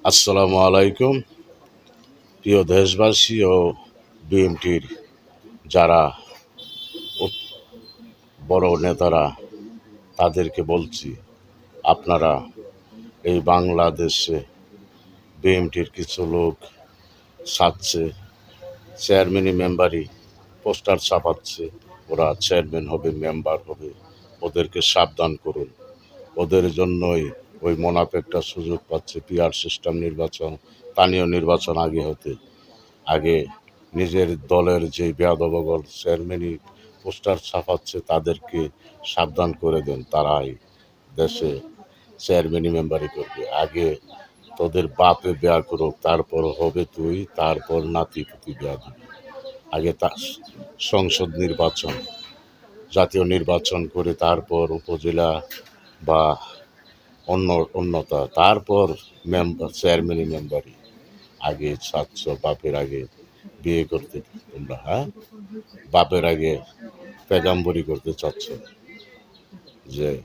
আসসালামু আলাইকুম। প্রিয় দেশবাসী ও বিএনপির যারা উপ- বড় নেতারা, তাদেরকে বলছি, আপনারা এই বাংলাদেশে বিএনপির কিছু লোক ছাড়ছে, চেয়ারম্যানই মেম্বারই পোস্টার ছাপাচ্ছে, ওরা চেয়ারম্যান হবে, মেম্বার হবে, ওদেরকে সাবধান করুন। ওদের জন্যই ওই মোনাফেকটা সুযোগ পাচ্ছে। পিআর সিস্টেম নির্বাচন, স্থানীয় নির্বাচন আগে নিজের দলের যে বেয়াদবগল চেয়ারম্যানই পোস্টার ছাপাচ্ছে, তাদেরকে সাবধান করে দেন। তারাই দেশে চেয়ারম্যানই মেম্বারই করবে। আগে তোদের বাপে বেয়া করুক, তারপর হবে তুই, তারপর নাতি পুতি বেয়া দিবি। আগে তা সংসদ নির্বাচন, জাতীয় নির্বাচন করে তারপর উপজেলা বা অন্যতা, তারপর মেম্বার চেয়ারম্যানই মেম্বারই। আগে চাচ্ছ বাপের আগে বিয়ে করতে তোমরা, হ্যাঁ, বাপের আগে পেগাম্বরি করতে চাচ্ছ, যে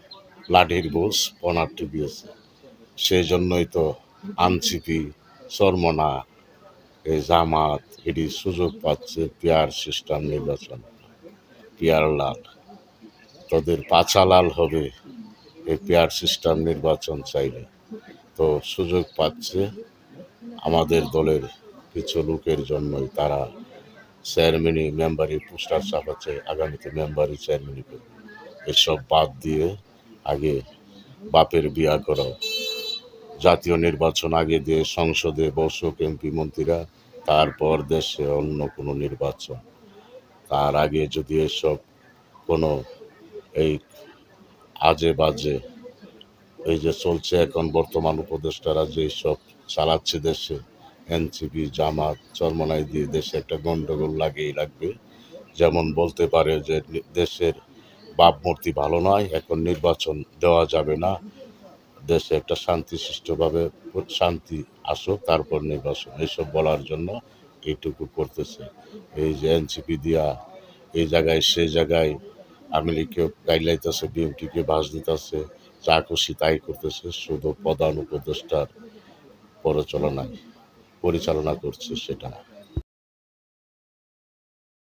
লাঠির বোঝ পনারটি দিয়েছে। সেই জন্যই তো আনসিপি, চরমনা, এই জামাত এটি সুযোগ পাচ্ছে পিয়ার সিস্টেম নির্বাচন। পিয়ার লাল, তোদের পাছা লাল হবে এই পিয়ার সিস্টেম নির্বাচন চাইলে। তো সুযোগ পাচ্ছে আমাদের দলের কিছু লোকের জন্যই। তারা চেয়ারম্যানই মেম্বারি পোস্টার ছাপাচ্ছে, আগামীতে মেম্বারি চেয়ারম্যানই করবে। এসব বাদ দিয়ে আগে বাপের বিয়া করো, জাতীয় নির্বাচন আগে দিয়ে সংসদে বসুক এমপি মন্ত্রীরা, তারপর দেশে অন্য কোনো নির্বাচন। তার আগে যদি এসব কোনো এই আজে বাজে, এই যে চলছে এখন বর্তমান উপদেষ্টারা যে সব চালাচ্ছে দেশে, এনসিপি, জামাত, চরমনাই দিয়ে দেশে একটা গন্ডগোল লাগেই লাগবে। যেমন বলতে পারে যে দেশের ভাবমূর্তি ভালো নয়, এখন নির্বাচন দেওয়া যাবে না, দেশে একটা শান্তিশিষ্টভাবে শান্তি আসুক, তারপর নির্বাচন, এইসব বলার জন্য এইটুকু করতেছে। এই যে এনসিপি দিয়া এই জায়গায় সেই জায়গায় আওয়ামী লীগকে গাইলাইতেছে, বিএনপিকে বাস দিতেছে, যা খুশি তাই করতেছে, শুধু প্রধান উপদেষ্টার পরিচালনা করছে সেটা।